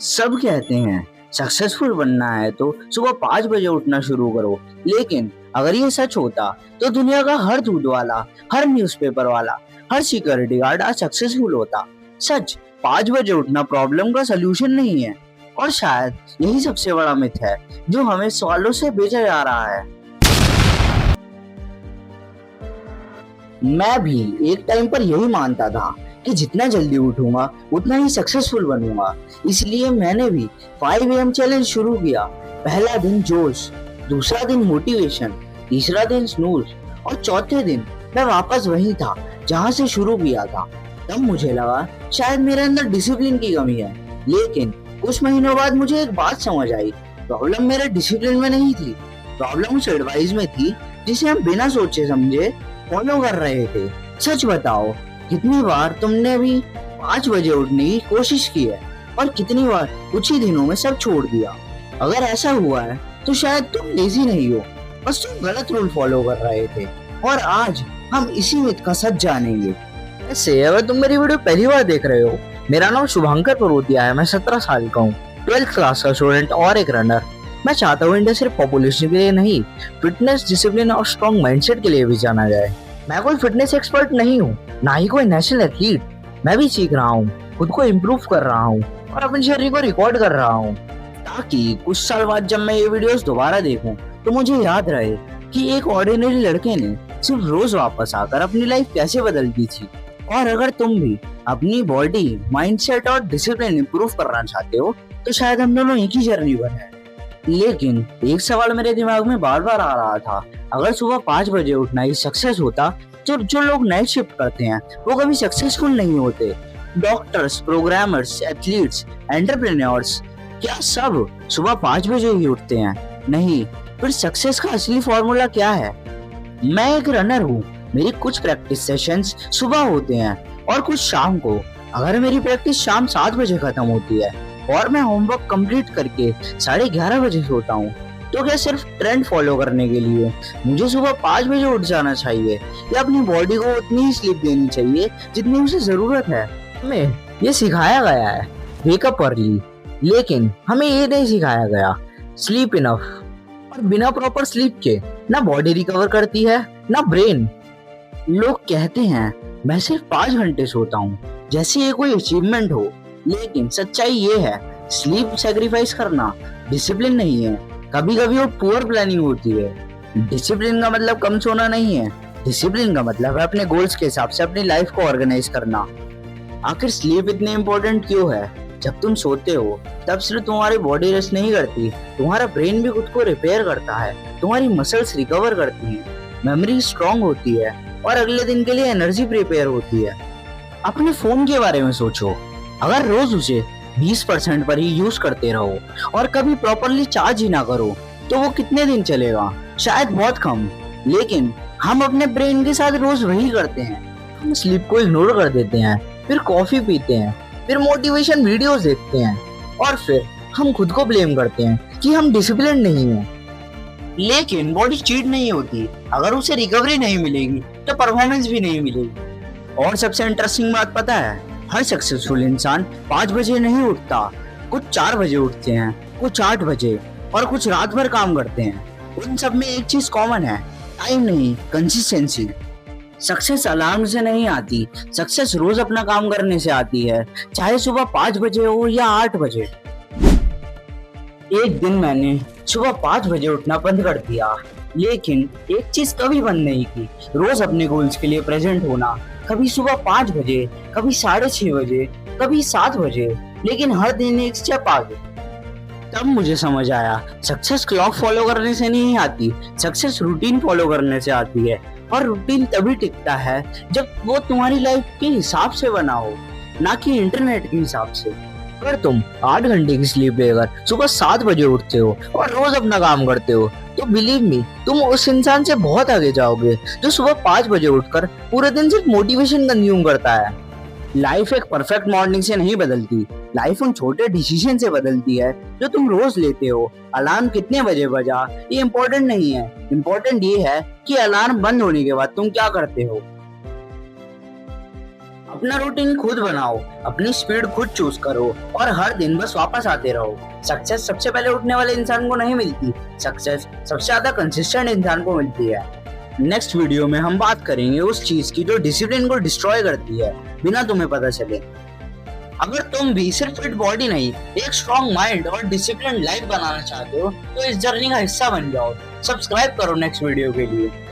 सब कहते हैं सक्सेसफुल बनना है तो सुबह 5 बजे उठना शुरू करो, लेकिन अगर ये सच होता तो दुनिया का हर दूध वाला, हर न्यूज़पेपर वाला, हर सिक्योरिटी गार्ड आज सक्सेसफुल होता। सच, 5 बजे उठना प्रॉब्लम का सोल्यूशन नहीं है, और शायद यही सबसे बड़ा मिथ है जो हमें सालों से बेचा जा रहा है। मैं भी एक टाइम पर यही मानता था कि जितना जल्दी उठूंगा उतना ही सक्सेसफुल बनूंगा, इसलिए मैंने भी 5 AM चैलेंज शुरू किया। पहला दिन जोश, दूसरा दिन मोटिवेशन, तीसरा दिन स्नूज, और चौथे दिन मैं वापस वही था जहां से शुरू किया था। तब मुझे लगा शायद मेरे अंदर डिसिप्लिन की कमी है, लेकिन कुछ महीनों बाद मुझे एक बात समझ आई। प्रॉब्लम मेरे डिसिप्लिन में नहीं थी, प्रॉब्लम उस एडवाइस में थी जिसे हम बिना सोचे समझे फॉलो कर रहे थे। सच बताओ, कितनी बार तुमने भी 5 बजे उठने की कोशिश की है और कितनी बार कुछ ही दिनों में सब छोड़ दिया? अगर ऐसा हुआ है तो शायद तुम लेजी नहीं हो, बस तुम गलत रूल फॉलो कर रहे थे। और आज हम इसी मिथ का सच जानेंगे। ऐसे अगर तुम मेरी वीडियो पहली बार देख रहे हो, मेरा नाम शुभंकर परोतिया है। मैं 17 साल का हूँ, 12th क्लास का स्टूडेंट और एक रनर। मैं चाहता हूँ इंडिया सिर्फ पॉपुलेशन के लिए नहीं, फिटनेस, डिसिप्लिन और स्ट्रॉन्ग माइंडसेट के लिए भी जाना जाए। मैं कोई फिटनेस एक्सपर्ट नहीं हूँ, ना ही कोई नेशनल एथलीट। मैं भी सीख रहा हूँ, खुद को इम्प्रूव कर रहा हूँ और अपने शरीर को रिकॉर्ड कर रहा हूँ, ताकि कुछ साल बाद जब मैं ये वीडियोस दोबारा देखूं तो मुझे याद रहे कि एक ऑर्डिनरी लड़के ने सिर्फ रोज वापस आकर अपनी लाइफ कैसे बदल दी थी। और अगर तुम भी अपनी बॉडी, माइंडसेट और डिसिप्लिन इम्प्रूव करना चाहते हो तो शायद हम दोनों एक ही जर्नी पर हैं। लेकिन एक सवाल मेरे दिमाग में बार बार आ रहा था, अगर सुबह 5 बजे उठना ही सक्सेस होता तो जो लोग नाइट शिफ्ट करते हैं वो कभी सक्सेसफुल नहीं होते। डॉक्टर्स, प्रोग्रामर्स, एथलीट्स, एंटरप्रेन्योर्स, क्या सब सुबह 5 बजे ही उठते हैं? नहीं। फिर सक्सेस का असली फॉर्मूला क्या है? मैं एक रनर हूँ, मेरी कुछ प्रैक्टिस सेशंस सुबह होते हैं और कुछ शाम को। अगर मेरी प्रैक्टिस शाम 7 बजे खत्म होती है और मैं होमवर्क कंप्लीट करके 11:30 बजे सोता हूँ, तो क्या सिर्फ ट्रेंड फॉलो करने के लिए मुझे सुबह 5 बजे उठ जाना चाहिए, या अपनी बॉडी को उतनी ही स्लीप देनी चाहिए जितनी उसे जरूरत है? हमें ये सिखाया गया है, वेकअप अर्ली, लेकिन हमें ये नहीं सिखाया गया स्लीप इनफ। और बिना प्रॉपर स्लीप के ना बॉडी रिकवर करती है ना ब्रेन। लोग कहते हैं मैं सिर्फ 5 घंटे सोता हूँ, जैसे ये कोई अचीवमेंट हो, लेकिन सच्चाई ये है स्लीप सैक्रिफाइस करना डिसिप्लिन नहीं है। कभी कभी वो पुअर प्लानिंग होती है। डिसिप्लिन का मतलब कम सोना नहीं है, डिसिप्लिन का मतलब है अपने गोल्स के हिसाब से अपनी लाइफ को ऑर्गेनाइज करना। आखिर स्लीप इतने इम्पोर्टेंट क्यों है? जब तुम सोते हो तब सिर्फ तुम्हारी बॉडी रेस्ट नहीं करती, तुम्हारा ब्रेन भी खुद को रिपेयर करता है, तुम्हारी मसल्स रिकवर करती हैं, मेमोरी स्ट्रांग होती है और अगले दिन के लिए एनर्जी प्रिपेयर होती है। अपने फोन के बारे में सोचो, अगर रोज उसे 20% पर ही यूज करते रहो और कभी प्रॉपरली चार्ज ही ना करो तो वो कितने दिन चलेगा? शायद बहुत कम। लेकिन हम अपने ब्रेन के साथ रोज वही करते हैं। हम स्लीप को इग्नोर कर देते हैं, फिर कॉफी पीते हैं, फिर मोटिवेशन वीडियोस देखते हैं, और फिर हम खुद को ब्लेम करते हैं कि हम डिसिप्लिन नहीं हैं। लेकिन बॉडी चीट नहीं होती, अगर उसे रिकवरी नहीं मिलेगी तो परफॉर्मेंस भी नहीं मिलेगी। और सबसे इंटरेस्टिंग बात पता है, हर सक्सेसफुल इंसान 5 बजे नहीं उठता। कुछ 4 बजे उठते हैं, कुछ 8 बजे, और कुछ रात भर काम करते हैं। उन सब में एक चीज कॉमन है, टाइम नहीं, कंसिस्टेंसी। सक्सेस अलार्म से नहीं आती, सक्सेस रोज अपना काम करने से आती है, चाहे सुबह 5 बजे हो या 8 बजे। एक दिन मैंने सुबह 5 बजे उठना बंद कर दिया, लेकिन एक चीज कभी बंद नहीं की, रोज अपने गोल्स के लिए प्रेजेंट होना। कभी सुबह 5 बजे, कभी 6:30 बजे, कभी 7 बजे, लेकिन हर दिन एक स्टेप आगे। तब मुझे समझ आया, सक्सेस क्लॉक फॉलो करने से नहीं आती, सक्सेस रूटीन फॉलो करने से आती है। और रूटीन तभी टिकता है जब वो तुम्हारी लाइफ के हिसाब से बना हो, ना कि इंटरनेट के हिसाब से। अगर तुम 8 घंटे की स्लीप लेकर सुबह 7 बजे उठते हो और रोज अपना काम करते हो, तो बिलीव मी, तुम उस इंसान से बहुत आगे जाओगे जो सुबह 5 बजे उठकर पूरे दिन सिर्फ मोटिवेशन कंज्यूम करता है। लाइफ एक परफेक्ट मॉर्निंग से नहीं बदलती, लाइफ उन छोटे डिसीजन से बदलती है जो तुम रोज लेते हो। अलार्म कितने बजे बजा ये इम्पोर्टेंट नहीं है, इम्पोर्टेंट ये है कि अलार्म बंद होने के बाद तुम क्या करते हो। अपना रूटीन खुद बनाओ, अपनी स्पीड खुद चूज करो और हर दिन बस वापस आते रहो। सक्सेस सबसे पहले उठने वाले इंसान को नहीं मिलती, सक्सेस सबसे ज्यादा कंसिस्टेंट इंसान को मिलती है। नेक्स्ट वीडियो में हम बात करेंगे उस चीज की जो डिसिप्लिन को डिस्ट्रॉय करती है बिना तुम्हें पता चले। अगर तुम भी सिर्फ फिट बॉडी नहीं, एक स्ट्रॉन्ग माइंड और डिसिप्लिन लाइफ बनाना चाहते हो तो इस जर्नी का हिस्सा बन जाओ। सब्सक्राइब करो नेक्स्ट वीडियो के लिए।